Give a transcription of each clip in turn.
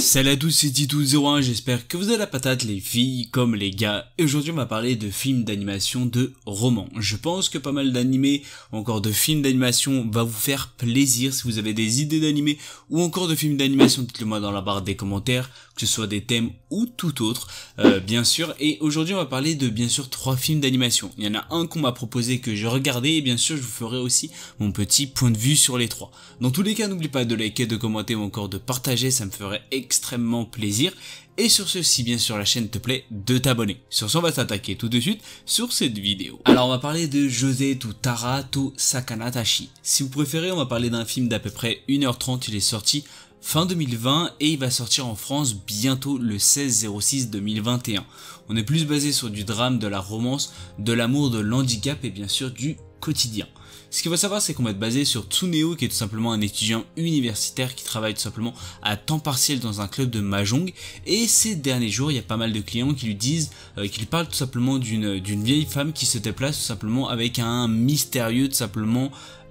Salut à tous, c'est Titou01, j'espère que vous avez la patate les filles comme les gars, et aujourd'hui on va parler de films d'animation de romans. Je pense que pas mal d'animés ou encore de films d'animation va vous faire plaisir. Si vous avez des idées d'animés ou encore de films d'animation, dites-le moi dans la barre des commentaires, que ce soit des thèmes ou tout autre, bien sûr. Et aujourd'hui on va parler de bien sûr 3 films d'animation. Il y en a un qu'on m'a proposé que j'ai regardé et bien sûr je vous ferai aussi mon petit point de vue sur les 3. Dans tous les cas, n'oubliez pas de liker, de commenter ou encore de partager, ça me ferait extrêmement plaisir. Et sur ce, si bien sûr la chaîne te plaît, de t'abonner. Sur ce, on va s'attaquer tout de suite sur cette vidéo. Alors on va parler de Josei to Tara to Sakanatashi. Si vous préférez, on va parler d'un film d'à peu près 1h30, il est sorti fin 2020 et il va sortir en France bientôt le 16/06/2021. On est plus basé sur du drame, de la romance, de l'amour, de l'handicap et bien sûr du quotidien. Ce qu'il faut savoir, c'est qu'on va être basé sur Tsuneo, qui est tout simplement un étudiant universitaire qui travaille tout simplement à temps partiel dans un club de mahjong. Et ces derniers jours, il y a pas mal de clients qui lui disent, qu'il parle tout simplement d'une vieille femme qui se déplace tout simplement avec un mystérieux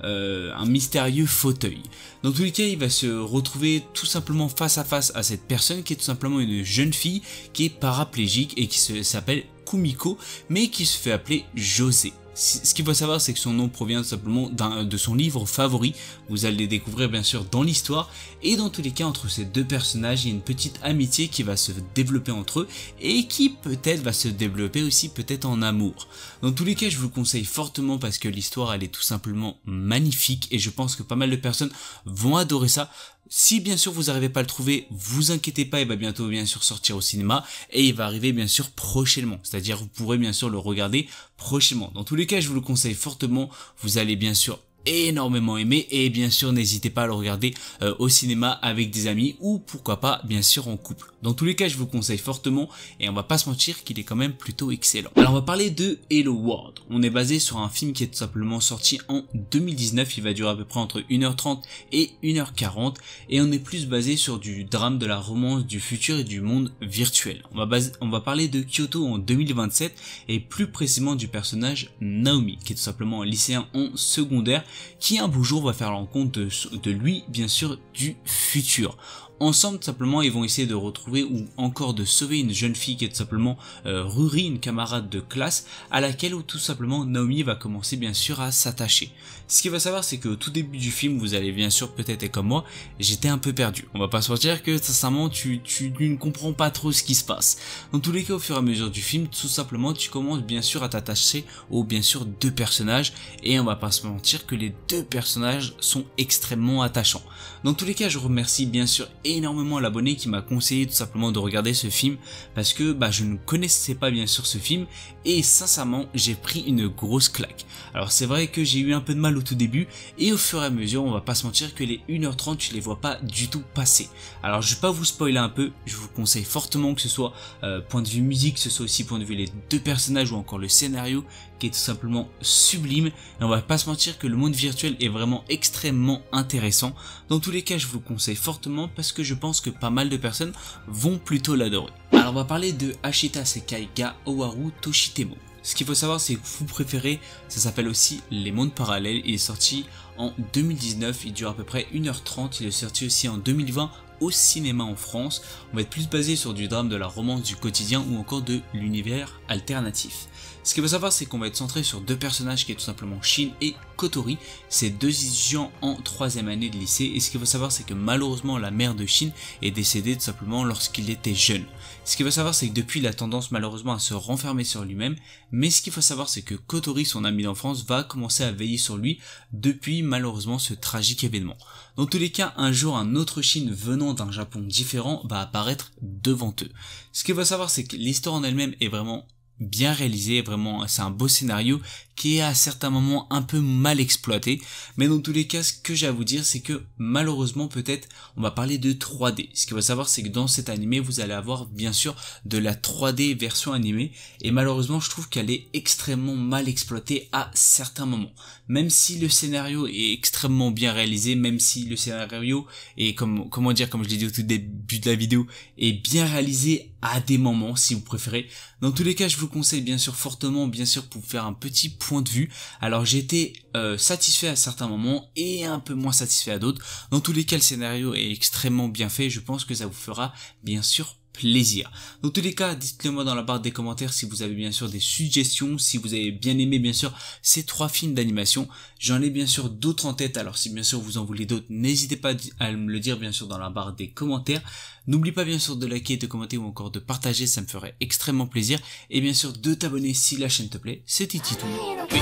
un mystérieux fauteuil. Dans tous les cas, il va se retrouver tout simplement face à face à cette personne qui est tout simplement une jeune fille qui est paraplégique et qui s'appelle Kumiko, mais qui se fait appeler José. Ce qu'il faut savoir, c'est que son nom provient tout simplement de son livre favori. Vous allez le découvrir bien sûr dans l'histoire. Et dans tous les cas, entre ces deux personnages, il y a une petite amitié qui va se développer entre eux et qui peut-être va se développer aussi peut-être en amour. Dans tous les cas, je vous le conseille fortement parce que l'histoire, elle est tout simplement magnifique et je pense que pas mal de personnes vont adorer ça. Si bien sûr vous n'arrivez pas à le trouver, vous inquiétez pas, il va bientôt bien sûr sortir au cinéma et il va arriver bien sûr prochainement. C'est-à-dire vous pourrez bien sûr le regarder prochainement. Dans tous les cas, je vous le conseille fortement, vous allez bien sûr énormément aimé et bien sûr n'hésitez pas à le regarder au cinéma avec des amis ou pourquoi pas bien sûr en couple. Dans tous les cas, je vous le conseille fortement et on va pas se mentir qu'il est quand même plutôt excellent. Alors on va parler de Hello World. On est basé sur un film qui est tout simplement sorti en 2019, il va durer à peu près entre 1h30 et 1h40 et on est plus basé sur du drame, de la romance, du futur et du monde virtuel. On va parler de Kyoto en 2027 et plus précisément du personnage Naomi qui est tout simplement un lycéen en secondaire qui un beau jour va faire la rencontre de lui, bien sûr, du futur. Ensemble, tout simplement, ils vont essayer de retrouver ou encore de sauver une jeune fille qui est tout simplement Ruri, une camarade de classe, à laquelle tout simplement Naomi va commencer bien sûr à s'attacher. Ce qu'il faut savoir, c'est qu'au tout début du film, vous allez bien sûr peut-être être comme moi, j'étais un peu perdu. On va pas se mentir que sincèrement, tu ne comprends pas trop ce qui se passe. Dans tous les cas, au fur et à mesure du film, tout simplement, tu commences bien sûr à t'attacher aux bien sûr deux personnages et on va pas se mentir que les deux personnages sont extrêmement attachants. Dans tous les cas, je remercie bien sûr énormément l'abonné qui m'a conseillé tout simplement de regarder ce film parce que je ne connaissais pas bien sûr ce film et sincèrement j'ai pris une grosse claque. Alors c'est vrai que j'ai eu un peu de mal au tout début et au fur et à mesure on va pas se mentir que les 1h30 tu les vois pas du tout passer. Alors je vais pas vous spoiler un peu, je vous conseille fortement que ce soit point de vue musique, que ce soit aussi point de vue les deux personnages ou encore le scénario qui est tout simplement sublime et on va pas se mentir que le monde virtuel est vraiment extrêmement intéressant. Dans tous les cas je vous le conseille fortement parce que je pense que pas mal de personnes vont plutôt l'adorer. Alors on va parler de Ashita Sekai ga Owaru Toshitemo. Ce qu'il faut savoir, c'est que vous préférez, ça s'appelle aussi Les Mondes Parallèles, il est sorti en 2019, il dure à peu près 1h30, il est sorti aussi en 2020 au cinéma en France. On va être plus basé sur du drame, de la romance, du quotidien ou encore de l'univers alternatif. Ce qu'il faut savoir, c'est qu'on va être centré sur deux personnages qui est tout simplement Shin et Kotori, c'est deux étudiants en 3e année de lycée et ce qu'il faut savoir, c'est que malheureusement la mère de Shin est décédée tout simplement lorsqu'il était jeune. Ce qu'il faut savoir, c'est que depuis il a tendance malheureusement à se renfermer sur lui-même, mais ce qu'il faut savoir, c'est que Kotori, son ami d'enfance, va commencer à veiller sur lui depuis malheureusement ce tragique événement. Dans tous les cas, un jour un autre Shin venant d'un Japon différent va apparaître devant eux. Ce qu'il faut savoir, c'est que l'histoire en elle-même est vraiment bien réalisé, vraiment c'est un beau scénario qui est à certains moments un peu mal exploité, mais dans tous les cas ce que j'ai à vous dire c'est que malheureusement peut-être on va parler de 3D. Ce qu'il faut savoir c'est que dans cet animé vous allez avoir bien sûr de la 3D version animée et malheureusement je trouve qu'elle est extrêmement mal exploitée à certains moments. Même si le scénario est extrêmement bien réalisé, même si le scénario est comme je l'ai dit au tout début de la vidéo, est bien réalisé à des moments si vous préférez. Dans tous les cas je vous conseille bien sûr fortement bien sûr pour faire un petit point point de vue. Alors j'ai été satisfait à certains moments et un peu moins satisfait à d'autres. Dans tous les cas, le scénario est extrêmement bien fait. Je pense que ça vous fera bien sûr plaisir. Dans tous les cas, dites-le moi dans la barre des commentaires si vous avez bien sûr des suggestions, si vous avez bien aimé bien sûr ces 3 films d'animation. J'en ai bien sûr d'autres en tête, alors si bien sûr vous en voulez d'autres, n'hésitez pas à me le dire bien sûr dans la barre des commentaires. N'oublie pas bien sûr de liker, de commenter ou encore de partager, ça me ferait extrêmement plaisir. Et bien sûr de t'abonner si la chaîne te plaît. C'était Titou. Oui.